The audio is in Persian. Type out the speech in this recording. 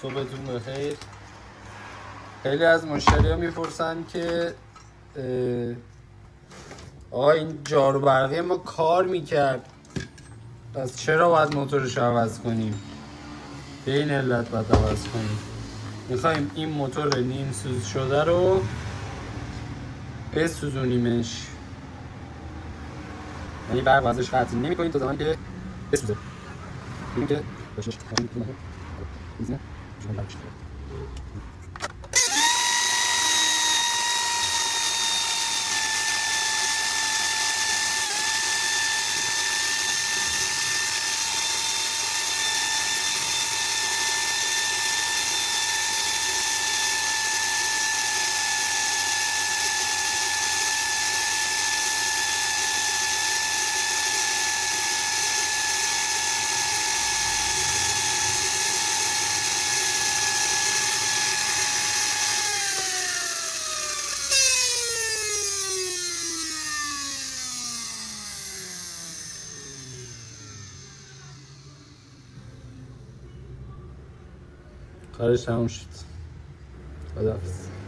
صبحتون بخیر. خیلی از مشتری ها میپرسن که آقا این جارو برقی ما کار میکرد، پس چرا باید موتورش رو عوض کنیم؟ به این علت باید عوض کنیم. میخوایم این موتور نیم سوز شده رو بسوزونیمش، یعنی برق ازش قطع نمی کنیم تا زمانی که بسوزه. ببین که باشش ایزنه شما برش کارش تموم شد. خداحافظ.